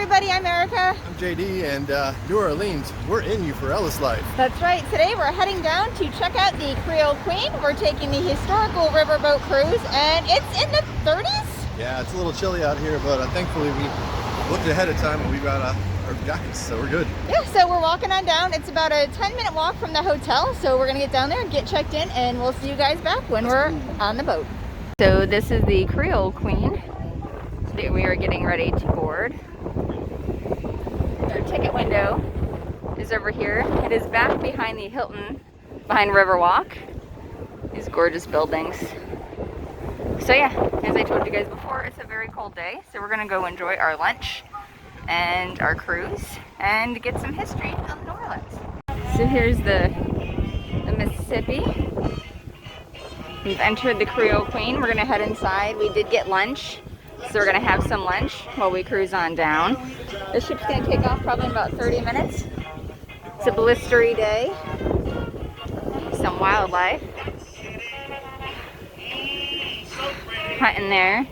everybody, I'm Erica. I'm JD, and New Orleans, we're in you for Ellis life. That's right. Today we're heading down to check out the Creole Queen. We're taking the historical riverboat cruise, and it's in the 30s? Yeah, it's a little chilly out here, but thankfully we looked ahead of time and we got our jackets, so we're good. Yeah, so we're walking on down. It's about a 10-minute walk from the hotel, so we're going to get down there and get checked in, and we'll see you guys back when we're on the boat. So this is the Creole Queen that we are getting ready to board. Our ticket window is over here. It is back behind the Hilton, behind Riverwalk. These gorgeous buildings. So yeah, as I told you guys before, it's a very cold day, so we're gonna go enjoy our lunch and our cruise and get some history of New Orleans. So here's the Mississippi. We've entered the Creole Queen. We're gonna head inside. We did get lunch, so we're gonna have some lunch while we cruise on down. The ship's gonna take off probably in about 30 minutes. It's a blistery day. Some wildlife. Hunting there.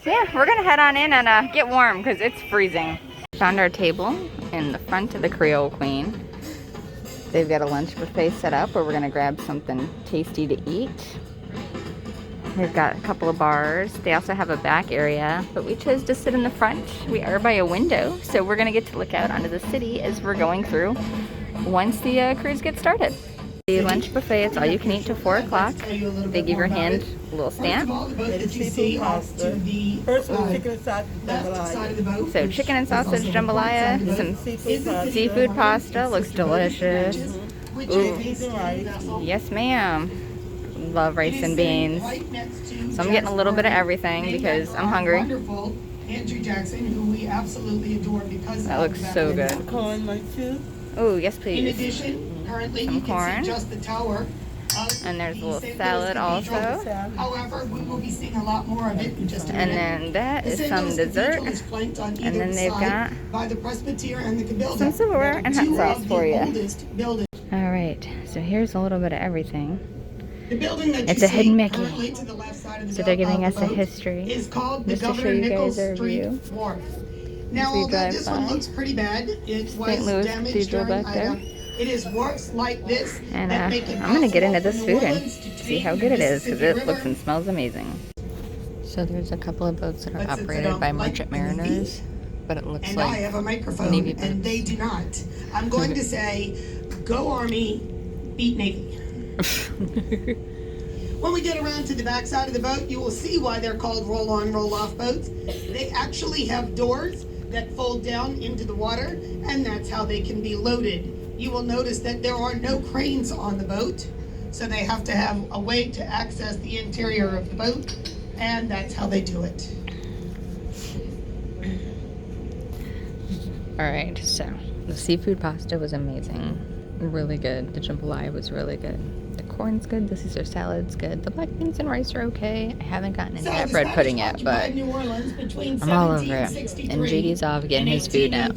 So yeah, we're gonna head on in and get warm because it's freezing. Found our table in the front of the Creole Queen. They've got a lunch buffet set up where we're gonna grab something tasty to eat. They've got a couple of bars. They also have a back area, but we chose to sit in the front. We are by a window, so we're gonna get to look out onto the city as we're going through once the cruise gets started. The lunch buffet, it's all you can eat till 4 o'clock. They give your hand a little stamp. So chicken and sausage jambalaya, some seafood pasta, looks delicious. Ooh. Yes ma'am. Love rice and beans. So I'm getting a little bit of everything because I'm hungry. That looks so good. Oh, yes please. Some corn. And there's a little salad also. However, we will be seeing a lot more of it in just a minute. And then that is some dessert. And then they've got some silverware and hot sauce for you. Alright, so here's a little bit of everything. It's a hidden Mickey. So they're giving us a history just to show you guys our view. Now, although this one looks pretty bad, it was damaged during Ida. It is works like this and I'm going to get into this food and see how good it is because it looks and smells amazing. So there's a couple of boats that are operated by merchant mariners, but it looks like I have a microphone Navy boats. And they do not. I'm going to say, go Army, beat Navy. When we get around to the back side of the boat, you will see why they're called roll-on, roll-off boats. They actually have doors that fold down into the water, and that's how they can be loaded. You will notice that there are no cranes on the boat, so they have to have a way to access the interior of the boat, and that's how they do it. Alright, so the seafood pasta was amazing. Really good. The jambalaya was really good. The corn's good. The Caesar salad's good. The black beans and rice are okay. I haven't gotten into that bread pudding yet, but I'm all over it. And JD's off getting his food now.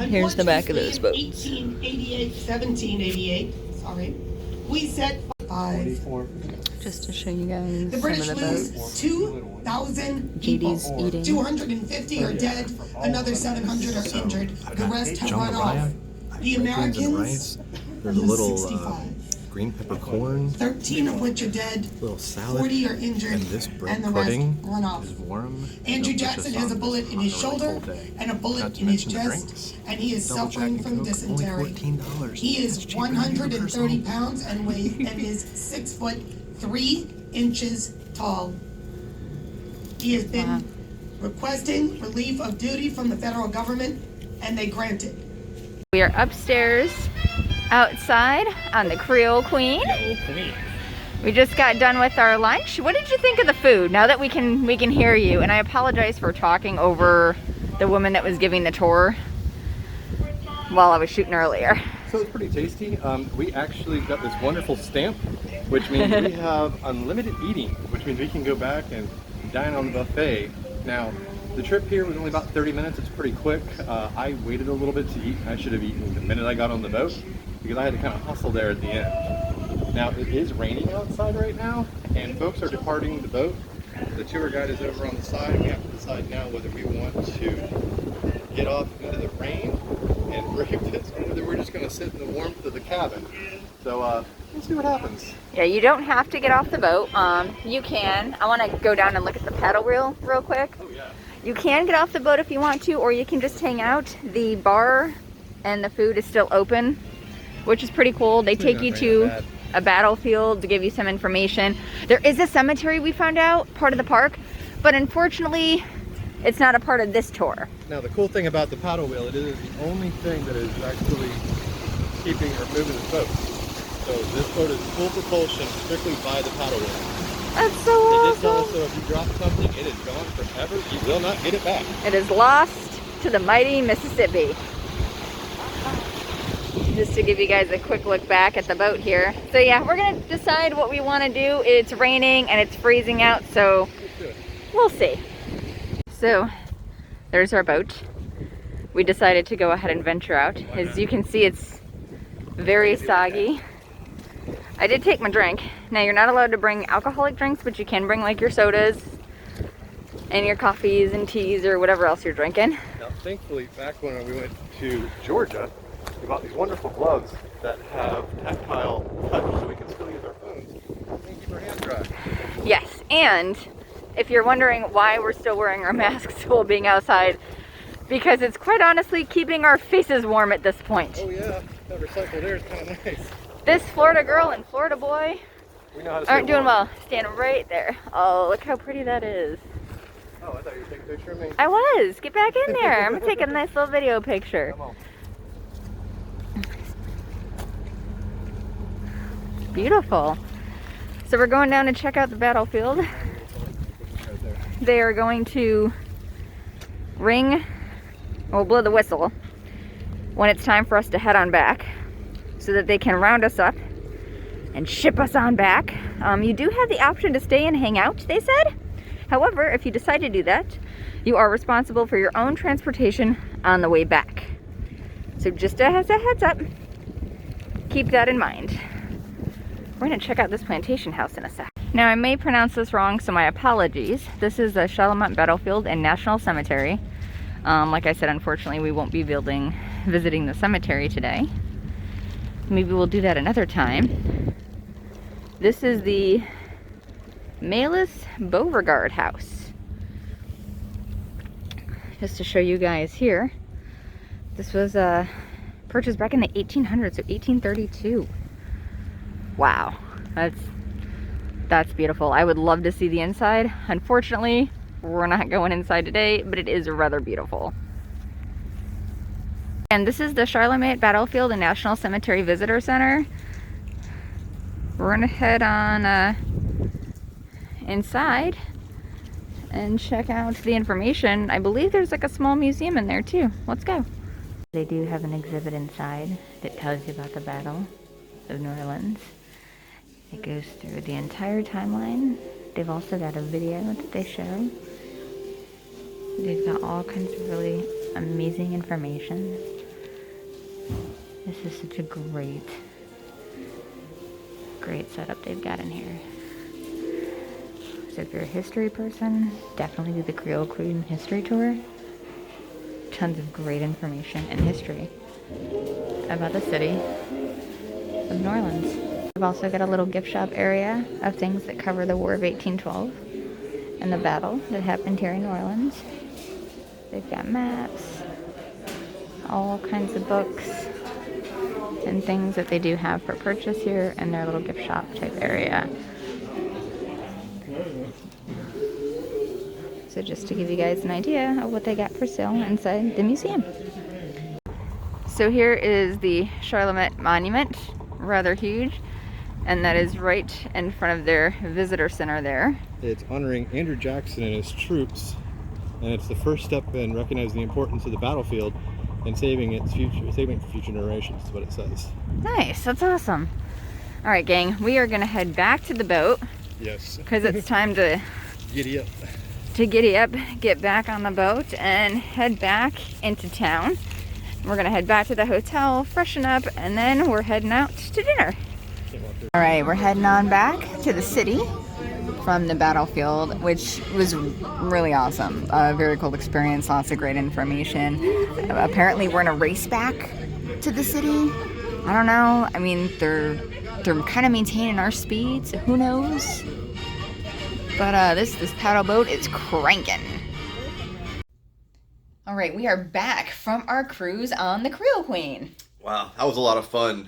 Here's the back of those boats. 1788, sorry. We set 5. Just to show you guys the British lose 2,000 people. JD's eating. 250 are dead, another 700 are injured. The rest have run off. The Americans lose 65. Green pepper corn, 13 of which are dead, little salad, 40 are injured, and this bread and the pudding rest run off. is warm. Andrew Jackson has a bullet in his shoulder and a bullet in his chest, and he is suffering from dysentery. He is 130 pounds and is 6 foot 3 inches tall. He has been requesting relief of duty from the federal government, and they grant it. We are upstairs outside on the Creole Queen. We just got done with our lunch. What did you think of the food? Now that we can hear you, and I apologize for talking over the woman that was giving the tour while I was shooting earlier. So it's pretty tasty. We actually got this wonderful stamp, which means we have unlimited eating, which means we can go back and dine on the buffet. Now, the trip here was only about 30 minutes. It's pretty quick. I waited a little bit to eat. I should have eaten the minute I got on the boat because I had to kind of hustle there at the end. Now, it is raining outside right now, and folks are departing the boat The tour guide is over on the side. We have to decide now whether we want to get off into the rain and brave this, or whether we're just going to sit in the warmth of the cabin. So we'll see what happens. Yeah, you don't have to get off the boat. You can. I want to go down and look at the paddle wheel real quick. Oh yeah. You can get off the boat if you want to, or you can just hang out. The bar and the food is still open, which is pretty cool. They take you to a battlefield to give you some information. There is a cemetery, we found out, part of the park, but unfortunately, it's not a part of this tour. Now the cool thing about the paddle wheel, it is the only thing that is actually keeping or moving the boat. So this boat is full propulsion strictly by the paddle wheel. That's so They did tell us, awesome. so if you drop something, it is gone forever. You will not get it back. It is lost to the mighty Mississippi. Just to give you guys a quick look back at the boat here. So yeah, we're gonna decide what we want to do. It's raining and it's freezing out, so we'll see. So there's our boat. We decided to go ahead and venture out. As you can see, it's very soggy. I did take my drink. Now you're not allowed to bring alcoholic drinks, but you can bring like your sodas and your coffees and teas or whatever else you're drinking. Now thankfully, back when we went to Georgia, we bought these wonderful gloves that have tactile touch, so we can still use our phones and keep our hands dry. Yes, and if you're wondering why we're still wearing our masks while being outside, because it's quite honestly keeping our faces warm at this point. Oh yeah, that recycled air is kind of nice. This Florida girl and Florida boy We know how to aren't stay doing warm. well. Stand right there. Oh, look how pretty that is. Oh, I thought you were taking a picture of me. I was. Get back in there. I'm gonna take a nice little video picture. Come on. Beautiful. So we're going down to check out the battlefield. Right there. They are going to ring, or blow the whistle when it's time for us to head on back, so that they can round us up and ship us on back. You do have the option to stay and hang out, they said. However, if you decide to do that, you are responsible for your own transportation on the way back. So just as a heads up, keep that in mind. We're gonna check out this plantation house in a sec. Now I may pronounce this wrong, so my apologies. This is the Charlemagne Battlefield and National Cemetery. Like I said, unfortunately, we won't be visiting the cemetery today. Maybe we'll do that another time. This is the Maylis Beauregard house. Just to show you guys here, this was purchased back in the 1800s, so 1832. Wow, that's beautiful. I would love to see the inside. Unfortunately, we're not going inside today, but it is rather beautiful. And this is the Charlemagne Battlefield and National Cemetery Visitor Center. We're gonna head on inside and check out the information. I believe there's like a small museum in there too. Let's go. They do have an exhibit inside that tells you about the Battle of New Orleans. It goes through the entire timeline. They've also got a video that they show. They've got all kinds of really amazing information. This is such a great setup they've got in here. So if you're a history person, definitely do the Creole Queen history tour. Tons of great information and history about the city of New Orleans. We've also got a little gift shop area of things that cover the War of 1812 and the battle that happened here in New Orleans. They've got maps, all kinds of books, and things that they do have for purchase here in their little gift shop type area. So just to give you guys an idea of what they got for sale inside the museum. So here is the Charlemagne Monument, rather huge, and that is right in front of their visitor center there. It's honoring Andrew Jackson and his troops, and it's the first step in recognizing the importance of the battlefield and saving it for future generations, is what it says. Nice, that's awesome. All right, gang, we are gonna head back to the boat Yes. because it's time to Giddy up. giddy up, get back on the boat, and head back into town. We're gonna head back to the hotel, freshen up, and then we're heading out to dinner. All right, we're heading on back to the city. from the battlefield, which was really awesome. A very cool experience, lots of great information. Apparently we're gonna race back to the city. I don't know. I mean, they're kind of maintaining our speed, so who knows? But this paddle boat is cranking. All right, we are back from our cruise on the Creole Queen. Wow, that was a lot of fun.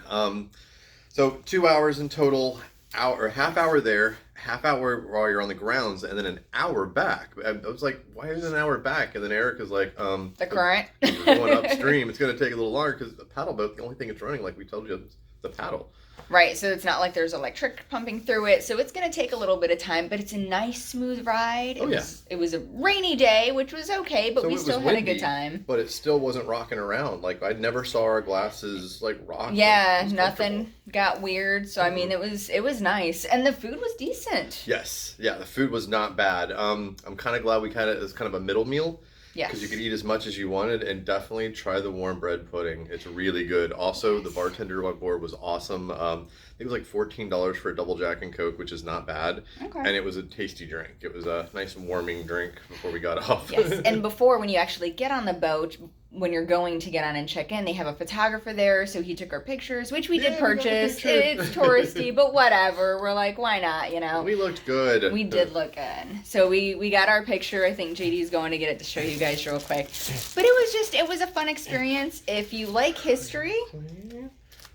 So 2 hours in total, half hour there, half hour while you're on the grounds, and then an hour back. I was like, why is it an hour back? And then Eric is like, the current. We're going upstream. It's going to take a little longer because the paddle boat, the only thing it's running, like we told you, is the paddle. Right, so it's not like there's electric pumping through it, so it's going to take a little bit of time, but it's a nice, smooth ride. It was a rainy day, which was okay, but we still had a good time. But it still wasn't rocking around. Like, I never saw our glasses, like, rock. Yeah, nothing got weird, so, I mean, it was nice. And the food was decent. Yes, yeah, the food was not bad. I'm kind of glad it was kind of a middle meal. Yes. Because you could eat as much as you wanted, and definitely try the warm bread pudding. It's really good. Also, the bartender on board was awesome. I think it was like $14 for a double Jack and Coke, which is not bad. Okay. And it was a tasty drink. It was a nice warming drink before we got off. Yes, and before, when you actually get on the boat, when you're going to get on and check in, they have a photographer there, so he took our pictures, which we did purchase. It's touristy, but whatever. We're like, why not, you know? We looked good. We did look good. So we got our picture. I think JD's going to get it to show you guys real quick. But it was a fun experience. If you like history,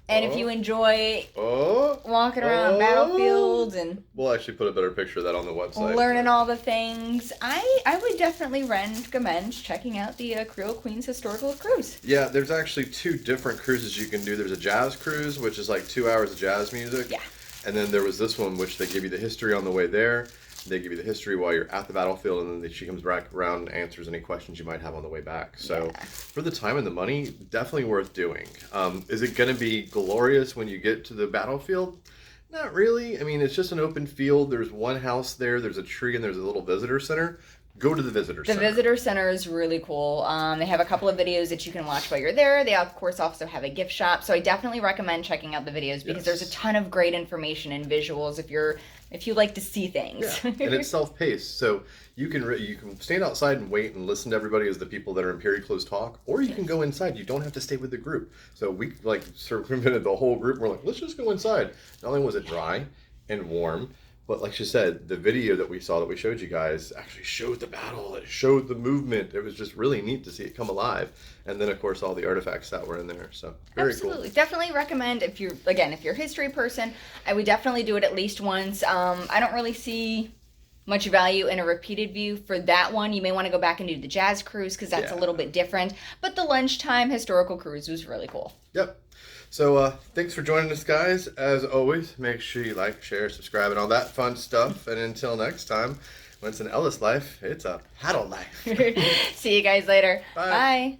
and if you enjoy walking around battlefields and... We'll actually put a better picture of that on the website. Learning all the things. I would definitely recommend checking out the Creole Queen's historical cruise. Yeah, there's actually 2 different cruises you can do. There's a jazz cruise, which is like 2 hours of jazz music. Yeah. And then there was this one, which they give you the history on the way there. They give you the history while you're at the battlefield, and then she comes back around and answers any questions you might have on the way back. So for the time and the money, definitely worth doing. Is it going to be glorious when you get to the battlefield? Not really. I mean, it's just an open field. There's one house there. There's a tree, and there's a little visitor center. Go to the visitor center. The visitor center is really cool. They have a couple of videos that you can watch while you're there. They, of course, also have a gift shop. So I definitely recommend checking out the videos because there's a ton of great information and visuals if you like to see things. Yeah. And it's self-paced. So you can stand outside and wait and listen to everybody as the people that are in period close talk, or you can go inside. You don't have to stay with the group. So we circumvented the whole group. We're like, let's just go inside. Not only was it dry and warm, but like she said, the video that we showed you guys actually showed the battle. It showed the movement. It was just really neat to see it come alive. And then, of course, all the artifacts that were in there. So very Absolutely. cool. Definitely recommend if you're a history person, I would definitely do it at least once. I don't really see much value in a repeated view for that one. You may want to go back and do the jazz cruise because that's a little bit different. But the lunchtime historical cruise was really cool. Yep. So thanks for joining us, guys. As always, make sure you like, share, subscribe, and all that fun stuff. And until next time, when it's an Ellis life, it's a paddle life. See you guys later. Bye. Bye.